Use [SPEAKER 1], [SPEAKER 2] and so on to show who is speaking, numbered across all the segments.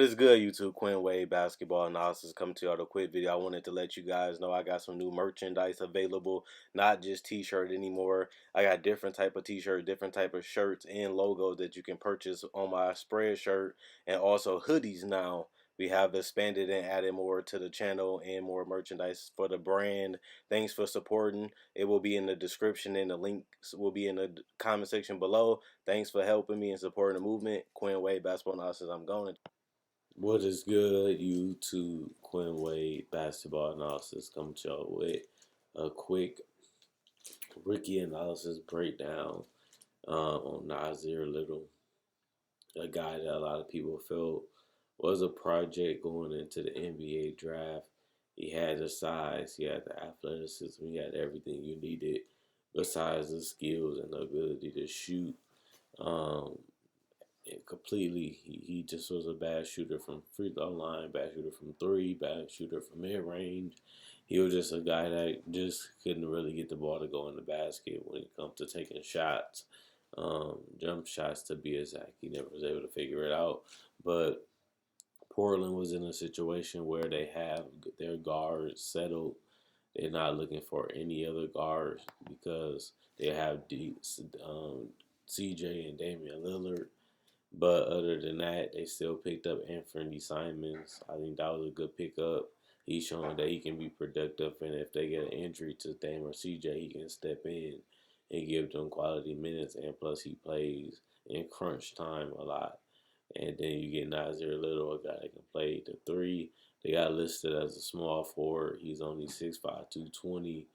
[SPEAKER 1] is good, YouTube? Quinn Wade Basketball Analysis coming to you with a quick video. I wanted to let you guys know I got some new merchandise available, not just t-shirt anymore. I got different type of t-shirt, different type of shirts and logos that you can purchase on my spread shirt, and also hoodies now. We have expanded and added more to the channel and more merchandise for the brand. Thanks for supporting. It will be in the description and the links will be in the comment section below. Thanks for helping me and supporting the movement. Quinn Wade Basketball Analysis. I'm going. What is good, YouTube? Quinn Wade Basketball Analysis coming to y'all with a quick rookie analysis breakdown on Nassir Little, a guy that a lot of people felt was a project going into the NBA draft. He had the size, he had the athleticism, he had everything you needed besides the skills and the ability to shoot. Um, and completely, he just was a bad shooter from free throw line, bad shooter from three, bad shooter from mid range. He was just a guy that just couldn't really get the ball to go in the basket when it comes to taking shots, jump shots to be exact. He never was able to figure it out. But Portland was in a situation where they have their guards settled. They're not looking for any other guards because they have CJ and Damian Lillard. But other than that, they still picked up Anthony Simons. I think that was a good pickup. He's showing that he can be productive, and if they get an injury to Dame or CJ, he can step in and give them quality minutes. And plus, he plays in crunch time a lot. And then you get Nassir Little, a guy that can play the three. They got listed as a small forward. He's only 6'5", 220.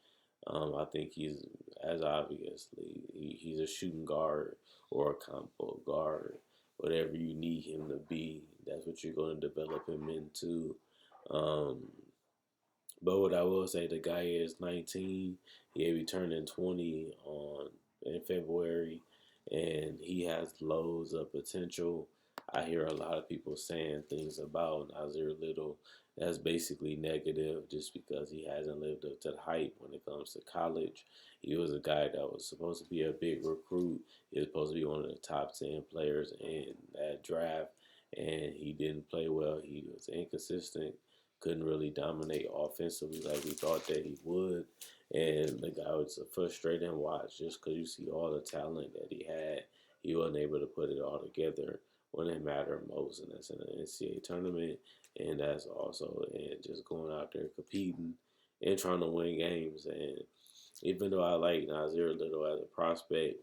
[SPEAKER 1] I think he's, as obviously, he's a shooting guard or a combo guard. Whatever you need him to be, that's what you're going to develop him into. Um, but what I will say, the guy is 19. He'll be turning 20 in February, and he has loads of potential. I hear a lot of people saying things about Nassir Little that's basically negative just because he hasn't lived up to the hype when it comes to college. He was a guy that was supposed to be a big recruit. He was supposed to be one of the top 10 players in that draft, and he didn't play well. He was inconsistent, couldn't really dominate offensively like we thought that he would. And the guy was a frustrating watch just because you see all the talent that he had. He wasn't able to put it all together when it mattered most, and that's in the NCAA tournament, and that's also in just going out there competing and trying to win games. And even though I like Nassir Little as a prospect,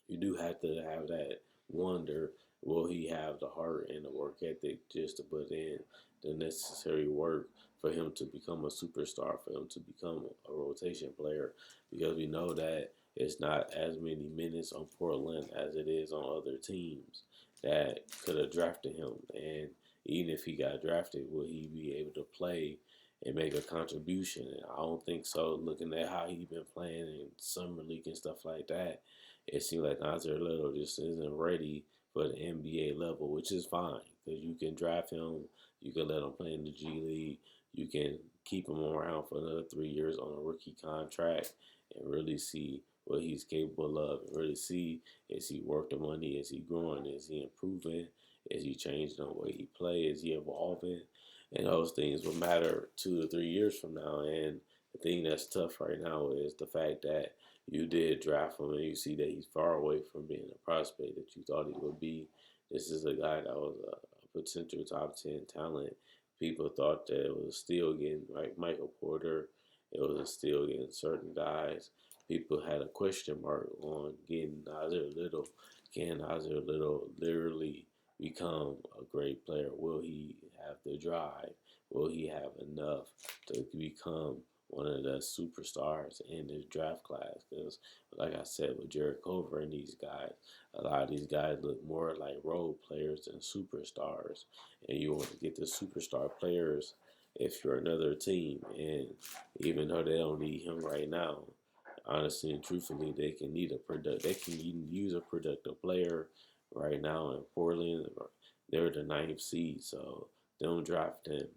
[SPEAKER 1] you do have to have that wonder, will he have the heart and the work ethic just to put in the necessary work for him to become a superstar, for him to become a rotation player? Because we know that it's not as many minutes on Portland as it is on other teams that could have drafted him. And even if he got drafted, will he be able to play and make a contribution? And I don't think so. Looking at how he's been playing in summer league and stuff like that, it seems like Nassir Little just isn't ready for the NBA level, which is fine because you can draft him, you can let him play in the G League, you can keep him around for another 3 years on a rookie contract and really see what he's capable of, and really see, is he worth the money, is he growing, is he improving, is he changing the way he plays, is he evolving, and those things will matter 2 to 3 years from now. And the thing that's tough right now is the fact that you did draft him and you see that he's far away from being a prospect that you thought he would be. This is a guy that was a potential top 10 talent. People thought that it was still getting like Michael Porter. It was still getting certain guys. People had a question mark on getting Nassir Little. Can Nassir Little literally become a great player? Will he have the drive? Will he have enough to become one of the superstars in this draft class? Because, like I said, with Jared Culver and these guys, a lot of these guys look more like role players than superstars. And you want to get the superstar players if you're another team. And even though they don't need him right now, honestly and truthfully, they can use a productive player right now in Portland. They're the ninth seed, so don't draft him.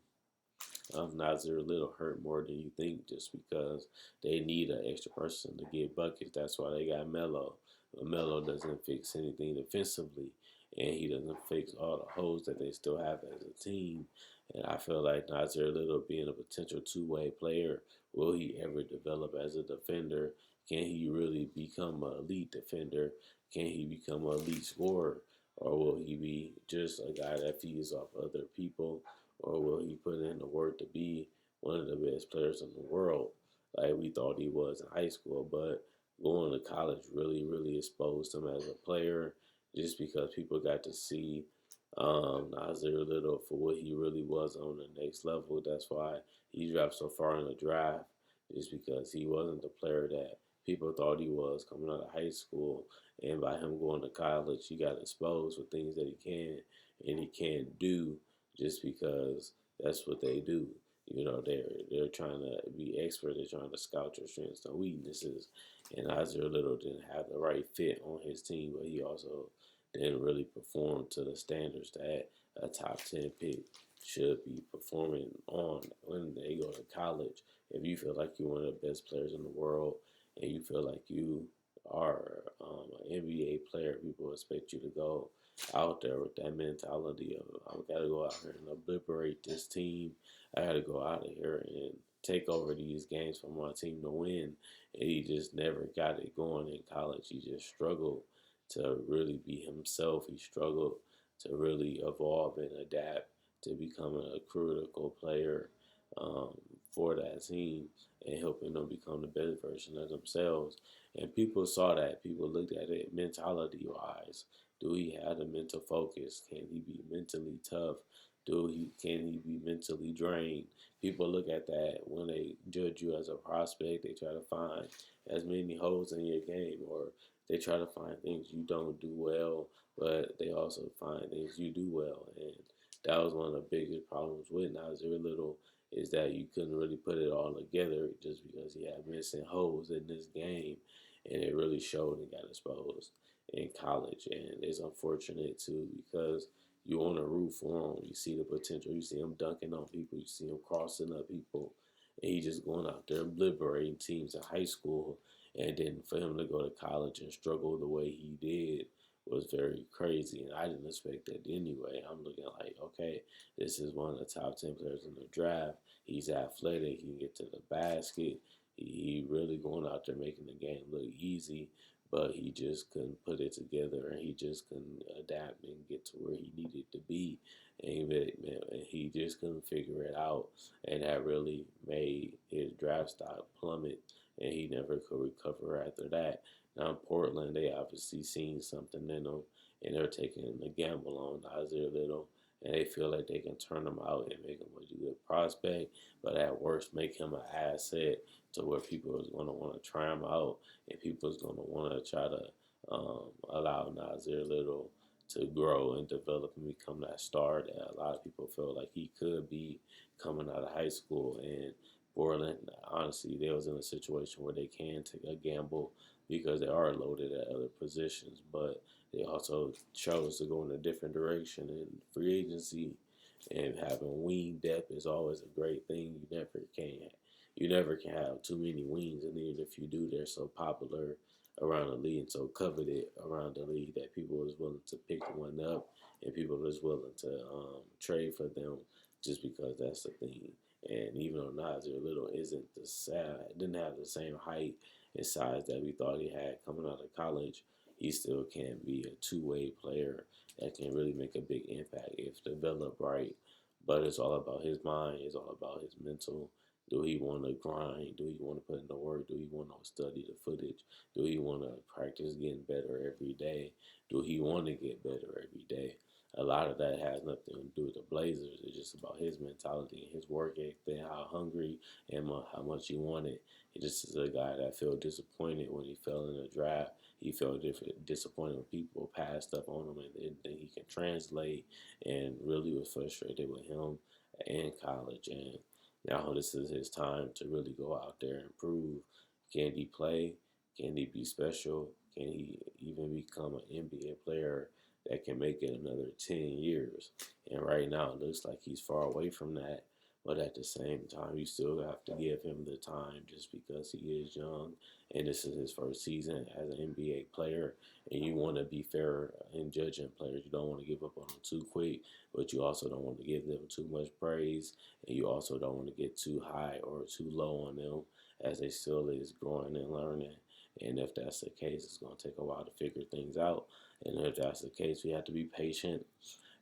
[SPEAKER 1] Nassir Little hurt more than you think just because they need an extra person to get buckets. That's why they got Melo. But Melo doesn't fix anything defensively. and he doesn't fix all the holes that they still have as a team. And I feel like Nassir Little being a potential two-way player, will he ever develop as a defender? Can he really become an elite defender? Can he become an elite scorer? Or will he be just a guy that feeds off other people? Or will he put in the work to be one of the best players in the world, like we thought he was in high school? But going to college really exposed him as a player, just because people got to see Nassir Little for what he really was on the next level. That's why he dropped so far in the draft, just because he wasn't the player that people thought he was coming out of high school. And by him going to college, he got exposed with things that he can and he can't do, just because that's what they do. You know, they're trying to be expert. They're trying to scout your strengths and weaknesses. And Nassir Little didn't have the right fit on his team, but he also didn't really perform to the standards that a top 10 pick should be performing on when they go to college. If you feel like you're one of the best players in the world and you feel like you are an NBA player, people expect you to go out there with that mentality of, I got to go out here and obliterate this team. I got to go out of here and take over these games for my team to win. And he just never got it going in college. He just struggled to really be himself. He struggled to really evolve and adapt to becoming a critical player um, for that team and helping them become the best version of themselves. And people saw that. People looked at it mentality wise. Do he have the mental focus? Can he be mentally tough? Can he be mentally drained? People look at that when they judge you as a prospect. They try to find as many holes in your game, or they try to find things you don't do well, but they also find things you do well. And that was one of the biggest problems with Nassir Little, is that you couldn't really put it all together just because he had missing holes in this game. And it really showed and got exposed in college. And it's unfortunate too, because you want to root for him. You see the potential. You see him dunking on people. You see him crossing up people. And he just going out there and liberating teams in high school. And then for him to go to college and struggle the way he did was very crazy. And I didn't expect that anyway. I'm looking like, okay, this is one of the top 10 players in the draft. He's athletic. He can get to the basket. He really going out there making the game look easy, but he just couldn't put it together, and he just couldn't adapt and get to where he needed to be. And he just couldn't figure it out, and that really made his draft stock plummet, and he never could recover after that. Now in Portland, they obviously seen something in him, and they're taking a gamble on Nassir Little, and they feel like they can turn him out and make him a good prospect, but at worst make him an asset to where people is going to want to try him out, and people is going to want to try to allow Nassir Little to grow and develop and become that star that a lot of people feel like he could be coming out of high school. And Portland, honestly, they was in a situation where they can take a gamble because they are loaded at other positions, but they also chose to go in a different direction. And free agency and having wing depth is always a great thing. You never can have too many wings, and even if you do, they're so popular around the league and so coveted around the league that people is willing to pick one up, and people is willing to trade for them just because that's the thing. And even though Nassir Little didn't have the same height and size that we thought he had coming out of college, he still can be a two-way player that can really make a big impact if developed right. But it's all about his mind. It's all about his mental. Do he want to grind? Do he want to put in the work? Do he want to study the footage? Do he want to practice getting better every day? Do he want to get better every day? A lot of that has nothing to do with the Blazers. It's just about his mentality and his work ethic, and how hungry and how much he wanted. He just is a guy that felt disappointed when he fell in the draft. He felt disappointed when people passed up on him and didn't think he can translate, and really was frustrated with him in college. And now this is his time to really go out there and prove, can he play? Can he be special? Can he even become an NBA player that can make it another 10 years? And right now it looks like he's far away from that. But at the same time, you still have to give him the time just because he is young and this is his first season as an NBA player. And you want to be fair in judging players. You don't want to give up on them too quick, but you also don't want to give them too much praise. And you also don't want to get too high or too low on them as they still is growing and learning. And if that's the case, it's going to take a while to figure things out. And if that's the case, we have to be patient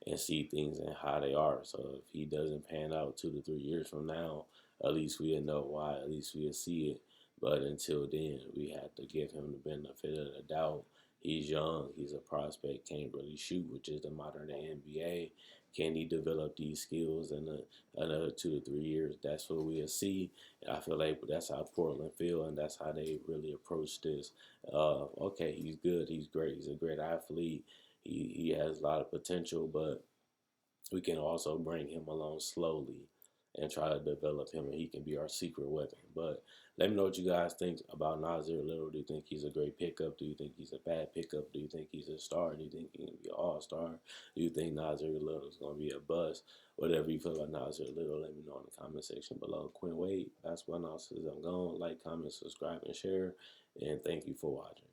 [SPEAKER 1] and see things and how they are. So if he doesn't pan out 2 to 3 years from now, at least we'll know why. At least we'll see it. But until then, we have to give him the benefit of the doubt. He's young. He's a prospect. Can't really shoot, which is the modern day NBA. Can he develop these skills in another 2 to 3 years? That's what we'll see. And I feel like that's how Portland feel, and that's how they really approach this. Okay, he's good. He's great. He's a great athlete. He has a lot of potential, but we can also bring him along slowly and try to develop him, and he can be our secret weapon. But let me know what you guys think about Nassir Little. Do you think he's a great pickup? Do you think he's a bad pickup? Do you think he's a star? Do you think he can be an all-star? Do you think Nassir Little is going to be a bust? Whatever you feel about Nassir Little, let me know in the comment section below. Quinn Wade, basketball analysis. I'm gone. Like, comment, subscribe, and share. And thank you for watching.